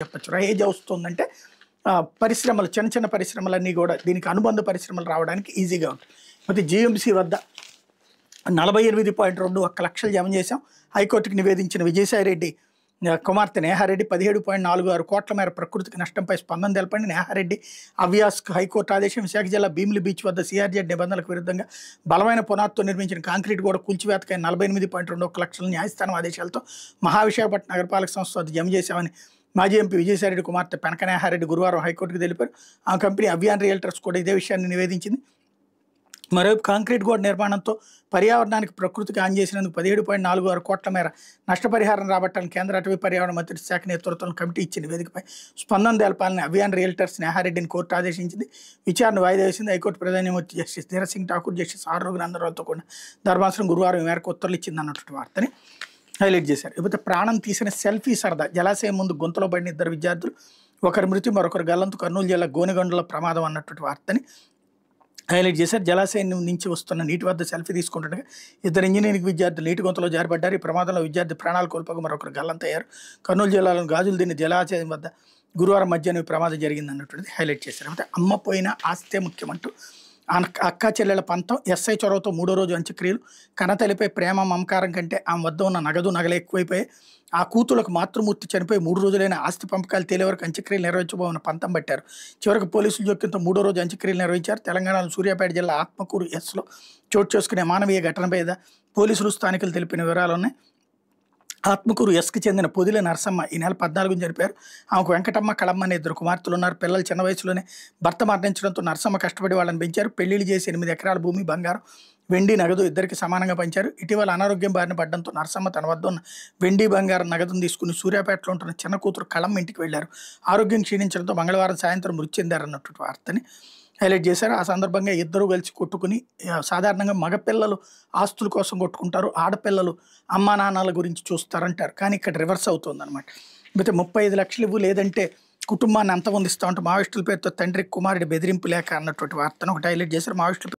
చెప్పొచ్చు. రైజ్ వస్తుందంటే పరిశ్రమలు చిన్న చిన్న పరిశ్రమలన్నీ కూడా దీనికి అనుబంధ పరిశ్రమలు రావడానికి ఈజీగా ఉంటుంది. అయితే జీఎంసీ వద్ద 48.21 లక్షలు జమ చేశాం. హైకోర్టుకి నివేదించిన విజయసాయిరెడ్డి కుమార్తె నేహారెడ్డి 17.46 కోట్ల మేర ప్రకృతికి నష్టంపై స్పందన తెలపండి. నేహారెడ్డి అవ్యాస్కు హైకోర్టు ఆదేశం. విశాఖ జిల్లా భీమిలి బీచ్ వద్ద సిఆర్జెడ్ నిబంధనలకు విరుద్ధంగా బలమైన పునాదితో నిర్మించిన కాంక్రీట్ గోడ కూల్చివేతకై 48.21 లక్షల న్యాయస్థానం ఆదేశాలతో మహావిశాఖపట్నం నగరపాలక సంస్థ వద్ద జమ చేశామని మాజీ ఎంపీ విజయసాయిరెడ్డి కుమార్తె పెనక నేహారెడ్డి గురువారం హైకోర్టుకు తెలిపారు. ఆ కంపెనీ అవ్యాన్ రియల్టర్స్ కూడా ఇదే విషయాన్ని నివేదించింది. మరోవైపు కాంక్రీట్ గోడ నిర్మాణంతో పర్యావరణానికి ప్రకృతికి హాని చేసినందుకు 17.46 కోట్ల మేర నష్టపరిహారం రాబట్టాలని కేంద్ర అటవీ పర్యావరణ మంత్రిత్వ శాఖ నేతృత్వంలో కమిటీ ఇచ్చిన నివేదికపై స్పందన తెలపాలని అవ్యాన్ రియల్టర్స్ నేహారెడ్డిని కోర్టు ఆదేశించింది. విచారణ వాయిదా వేసింది. హైకోర్టు ప్రధాన న్యాయమూర్తి justice Dhiraj Singh Thakur, justice R రఘునందరావుతో కూడిన ధర్మాసనం గురువారం ఈ మేరకు ఉత్తర్వులు ఇచ్చింది అన్నటువంటి వార్తని హైలైట్ చేశారు. ఇకపోతే ప్రాణం తీసిన సెల్ఫీ సరదా. జలాశయం ముందు గొంతులో పడిన 2 విద్యార్థులు, ఒకరి మృతి మరొకరు గల్లంతు. కర్నూలు జిల్లా గోనెగొండల ప్రమాదం అన్నటువంటి వార్తని హైలైట్ చేశారు. జలాశయం నుంచి వస్తున్న నీటి వద్ద సెల్ఫీ తీసుకుంటుండగా 2 ఇంజనీరింగ్ విద్యార్థులు నీటి గొంతులో జారిపడ్డారు. ఈ ప్రమాదంలో విద్యార్థి ప్రాణాలు కోల్పోగా మరొకరు గల్లంతయ్యారు. కర్నూలు జిల్లాలోని గాజులు దిన్న జలాశయం వద్ద గురువారం మధ్యాహ్నం ఈ ప్రమాదం జరిగింది అన్నటువంటిది హైలైట్ చేశారు. అయితే అమ్మ పోయినా ఆస్తే ముఖ్యమంటూ అక్క చెల్లెల పంతం. ఎస్ఐ చొరవతో 3వ రోజు అంత్యక్రియలు. కన్నతల్లిపై ప్రేమ మమకారం కంటే ఆమె వద్ద ఉన్న నగదు నగలు ఎక్కువైపోయాయి. ఆ కూతులకు మాతృమూర్తి చనిపోయి 3 రోజులైన ఆస్తి పంపకాలు తేలే వరకు అంత్యక్రియలు నిర్వహించబోమని పంతం పట్టారు. చివరికి పోలీసులు జోక్యంతో 3వ రోజు అంత్యక్రియలు నిర్వహించారు. తెలంగాణలో సూర్యాపేట జిల్లా ఆత్మకూరు ఎస్లో చోటు చేసుకునే మానవీయ ఘటనపై పోలీసులు స్థానికులు తెలిపిన వివరాలు ఉన్నాయి. ఆత్మకూరు ఎస్కి చెందిన పొదిల నరసమ్మ ఈ నెల 14 చనిపోయారు. ఆమెకు వెంకటమ్మ, కళమ్మ అనే 2 కుమార్తెలు ఉన్నారు. పిల్లలు చిన్న వయసులోనే భర్త మరణించడంతో నరసమ్మ కష్టపడి వాళ్ళని పెంచారు. పెళ్లిళ్ళు చేసి 8 ఎకరాల భూమి, బంగారం, వెండి, నగదు ఇద్దరికి సమానంగా పంచారు. ఇటీవల అనారోగ్యం బారిన పడడంతో నరసమ్మ తన వద్ద ఉన్న వెండి, బంగారం, నగదును తీసుకుని సూర్యాపేటలో ఉంటున్న చిన్న కూతురు కళమ్మ ఇంటికి వెళ్లారు. ఆరోగ్యం క్షీణించడంతో మంగళవారం సాయంత్రం మృతి చెందారన్నటువంటి వార్తని హైలైట్ చేశారు. ఆ సందర్భంగా ఇద్దరు కలిసి కొట్టుకుని, సాధారణంగా మగపిల్లలు ఆస్తుల కోసం కొట్టుకుంటారు, ఆడపిల్లలు అమ్మా నాన్నల గురించి చూస్తారంటారు. కానీ ఇక్కడ రివర్స్ అవుతుంది అనమాట. అయితే 35 లక్షలు ఇవ్వు లేదంటే కుటుంబాన్ని అంతమొందిస్తా ఉంటే మావోయిస్టుల పేరుతో తండ్రి కుమారుడి బెదిరింపు లేక అన్నటువంటి వార్తను ఒకటి హైలైట్ చేశారు. మావోయిస్టుల